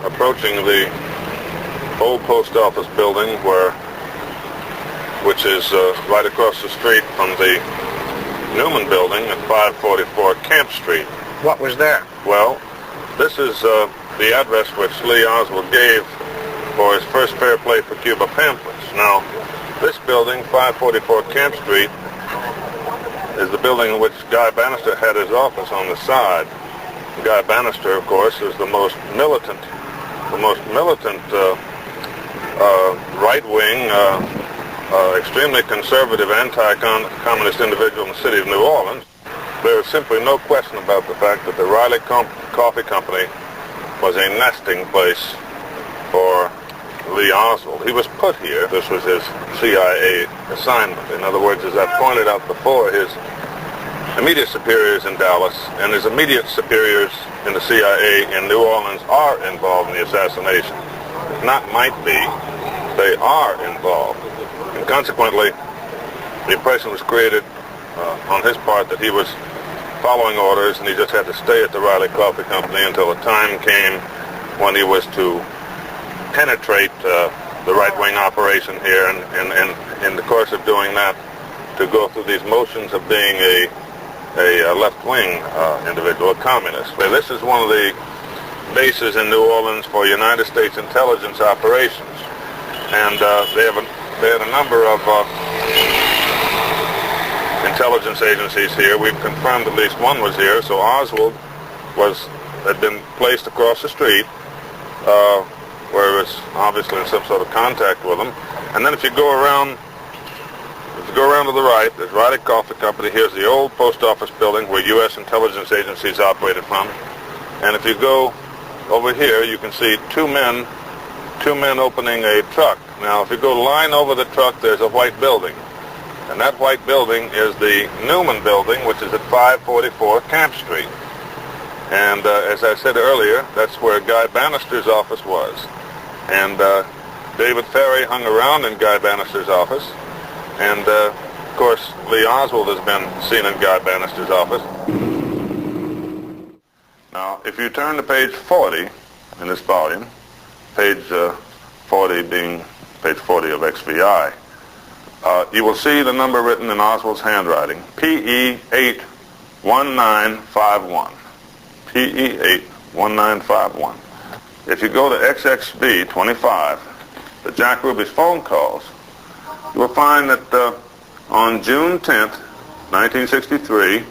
approaching the old post office building, which is right across the street from the Newman building at 544 Camp Street. What was there? Well, this is the address which Lee Oswald gave for his first Fair Play for Cuba pamphlets. Now, this building, 544 Camp Street, is the building in which Guy Bannister had his office on the side. Guy Bannister, of course, is the most militant right-wing, extremely conservative, anti-communist individual in the city of New Orleans. There is simply no question about the fact that the Riley Coffee Company was a nesting place for Lee Oswald. He was put here. This was his CIA assignment. In other words, as I pointed out before, his immediate superiors in Dallas and his immediate superiors in the CIA in New Orleans are involved in the assassination. Not might be, they are involved. And consequently, the impression was created on his part that he was following orders and he just had to stay at the Riley Coffee Company until the time came when he was to penetrate the right-wing operation here, and in the course of doing that, to go through these motions of being a left-wing individual, a communist. Well, this is one of the bases in New Orleans for United States intelligence operations, and they had a number of intelligence agencies here. We've confirmed at least one was here, so Oswald had been placed across the street, where he was obviously in some sort of contact with them. And then if you go around to the right, there's Riley Coffee Company. Here's the old post office building where U.S. intelligence agencies operated from. And if you go over here, you can see two men opening a truck. Now, if you go line over the truck, there's a white building. And that white building is the Newman building, which is at 544 Camp Street. And as I said earlier, that's where Guy Bannister's office was. And David Ferry hung around in Guy Bannister's office. And, of course, Lee Oswald has been seen in Guy Bannister's office. Now, if you turn to page 40 in this volume, page 40 being page 40 of XVI, you will see the number written in Oswald's handwriting, PE81951. PE81951. If you go to XXB25, the Jack Ruby's phone calls, you will find that on June 10th, 1963,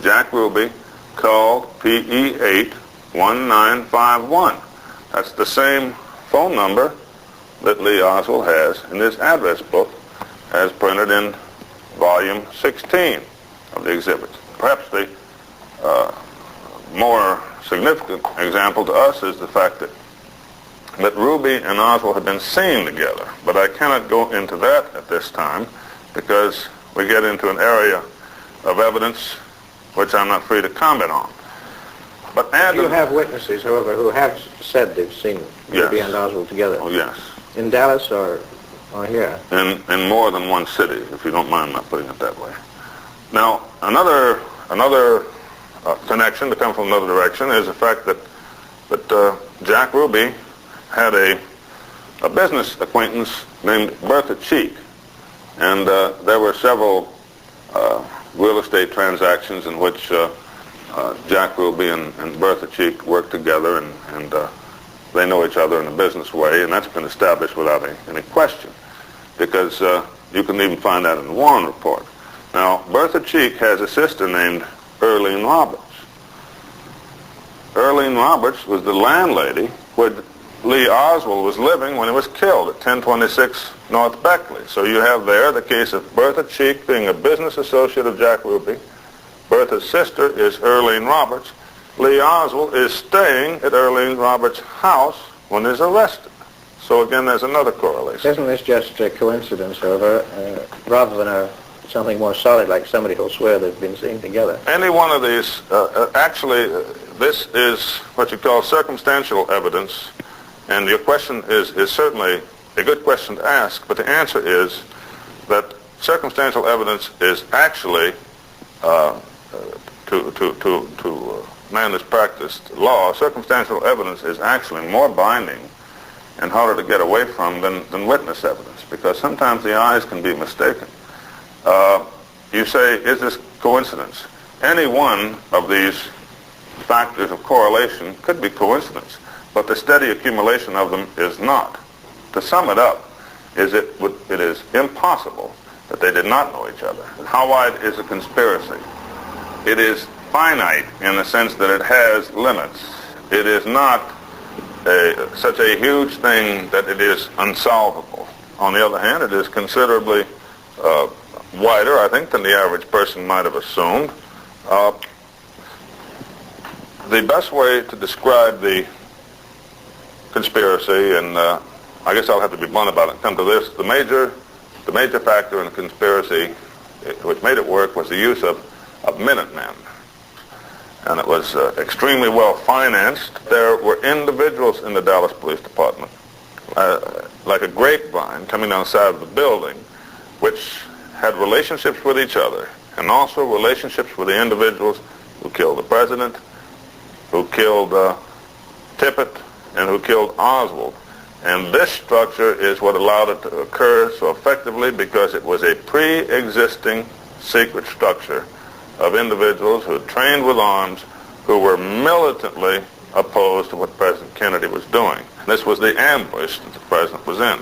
Jack Ruby called PE81951. That's the same phone number that Lee Oswald has in his address book as printed in volume 16 of the exhibits. Perhaps the more significant example to us is the fact that Ruby and Oswald have been seen together, but I cannot go into that at this time because we get into an area of evidence which I'm not free to comment on. But you have witnesses, however, who have said they've seen Ruby and Oswald together. Oh, yes. In Dallas or here? In more than one city, if you don't mind not putting it that way. Now, another connection to come from another direction is the fact that Jack Ruby had a business acquaintance named Bertha Cheek, and there were several real estate transactions in which Jack Ruby and Bertha Cheek worked together, and they know each other in a business way, and that's been established without any question, because you can even find that in the Warren report. Now, Bertha Cheek has a sister named Earlene Roberts. Earlene Roberts was the landlady where Lee Oswald was living when he was killed at 1026 North Beckley. So you have there the case of Bertha Cheek being a business associate of Jack Ruby. Bertha's sister is Earlene Roberts. Lee Oswald is staying at Earlene Roberts' house when he's arrested. So again, there's another correlation. Isn't this just a coincidence, however, rather than something more solid, like somebody who'll swear they've been seen together? Any one of these, actually, this is what you call circumstantial evidence, and your question is certainly a good question to ask, but the answer is that circumstantial evidence is actually, to man has practiced law, circumstantial evidence is actually more binding and harder to get away from than witness evidence, because sometimes the eyes can be mistaken. You say, is this coincidence? Any one of these factors of correlation could be coincidence, but the steady accumulation of them is not. To sum it up, it is impossible that they did not know each other. How wide is a conspiracy? It is finite in the sense that it has limits. It is not such a huge thing that it is unsolvable. On the other hand, it is considerably wider, I think, than the average person might have assumed. The best way to describe the conspiracy, and I guess I'll have to be blunt about it and come to this, the major factor in the conspiracy which made it work was the use of Minutemen. And it was extremely well financed. There were individuals in the Dallas Police Department, like a grapevine coming down the side of the building, which had relationships with each other and also relationships with the individuals who killed the president, who killed Tippit, and who killed Oswald. And this structure is what allowed it to occur so effectively, because it was a pre-existing secret structure of individuals who had trained with arms, who were militantly opposed to what President Kennedy was doing. This was the ambush that the president was in.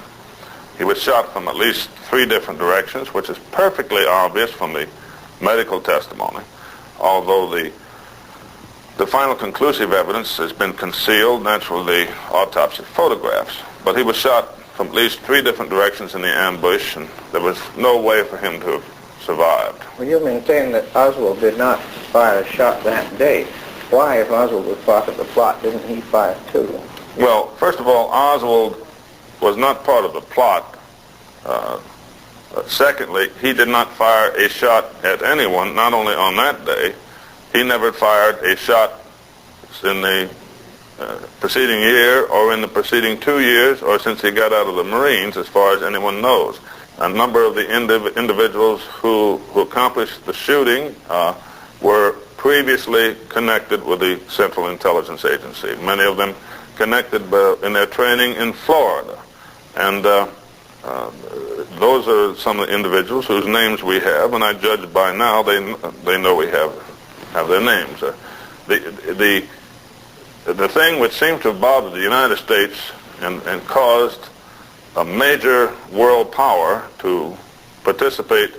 He was shot from at least 3 different directions, which is perfectly obvious from the medical testimony, although the final conclusive evidence has been concealed, naturally the autopsy photographs. But he was shot from at least 3 different directions in the ambush, and there was no way for him to have survived. Well, you maintain that Oswald did not fire a shot that day. Why, if Oswald was part of the plot, didn't he fire 2? Well, first of all, Oswald was not part of the plot. Secondly, he did not fire a shot at anyone, not only on that day. He never fired a shot in the preceding year or in the preceding 2 years or since he got out of the Marines, as far as anyone knows. A number of the individuals who accomplished the shooting were previously connected with the Central Intelligence Agency, many of them connected in their training in Florida. And those are some of the individuals whose names we have, and I judge by now they know we have their names. The thing which seemed to have bothered the United States and caused a major world power to participate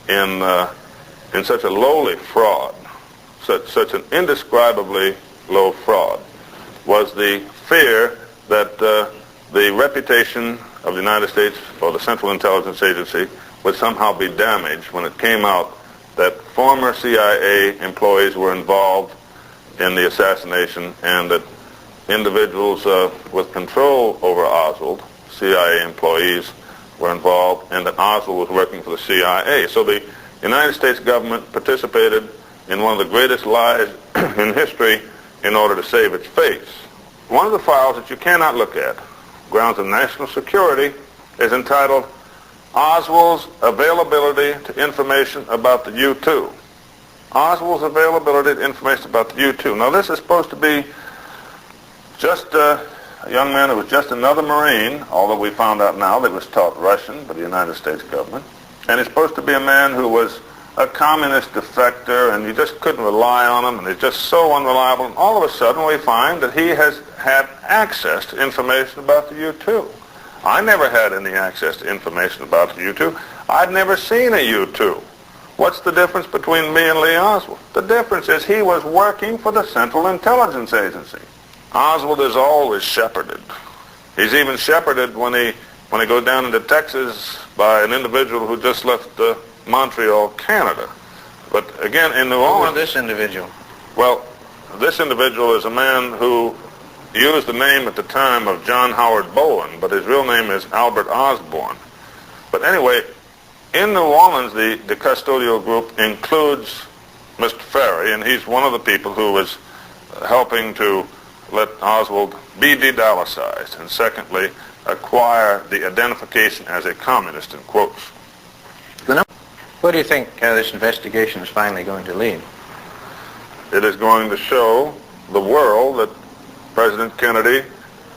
in such a lowly fraud, such an indescribably low fraud, was the fear that the reputation of the United States or the Central Intelligence Agency would somehow be damaged when it came out that former CIA employees were involved in the assassination, and that individuals with control over Oswald, CIA employees, were involved, and that Oswald was working for the CIA. So the United States government participated in one of the greatest lies in history in order to save its face. One of the files that you cannot look at, grounds of national security, is entitled Oswald's Availability to Information About the U-2. Oswald's availability to information about the U-2. Now, this is supposed to be just a young man who was just another Marine, although we found out now that he was taught Russian by the United States government. And he's supposed to be a man who was a communist defector, and you just couldn't rely on him, and he's just so unreliable. And all of a sudden, we find that he has had access to information about the U-2. I never had any access to information about the U-2. I'd never seen a U-2. What's the difference between me and Lee Oswald? The difference is he was working for the Central Intelligence Agency. Oswald is always shepherded. He's even shepherded when he goes down into Texas by an individual who just left Montreal, Canada. But again, in New Orleans... Who was this individual? Well, this individual is a man who used the name at the time of John Howard Bowen, but his real name is Albert Osborne. But anyway, in New Orleans, the custodial group includes Mr. Ferry, and he's one of the people who was helping to let Oswald be de-Dallasized, and secondly, acquire the identification as a communist, in quotes. Where do you think this investigation is finally going to lead? It is going to show the world that President Kennedy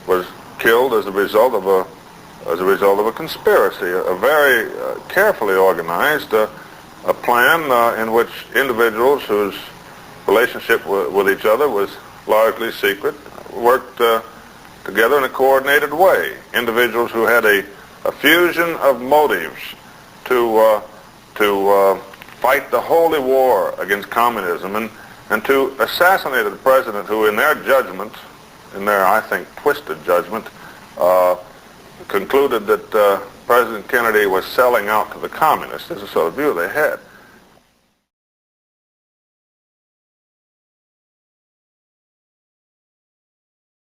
was killed as a result of a conspiracy, a very carefully organized a plan in which individuals whose relationship with each other was largely secret worked together in a coordinated way. Individuals who had a fusion of motives to fight the holy war against communism and to assassinate the president who, in their judgment, in their, I think, twisted judgment, concluded that President Kennedy was selling out to the communists. This is the sort of view they had.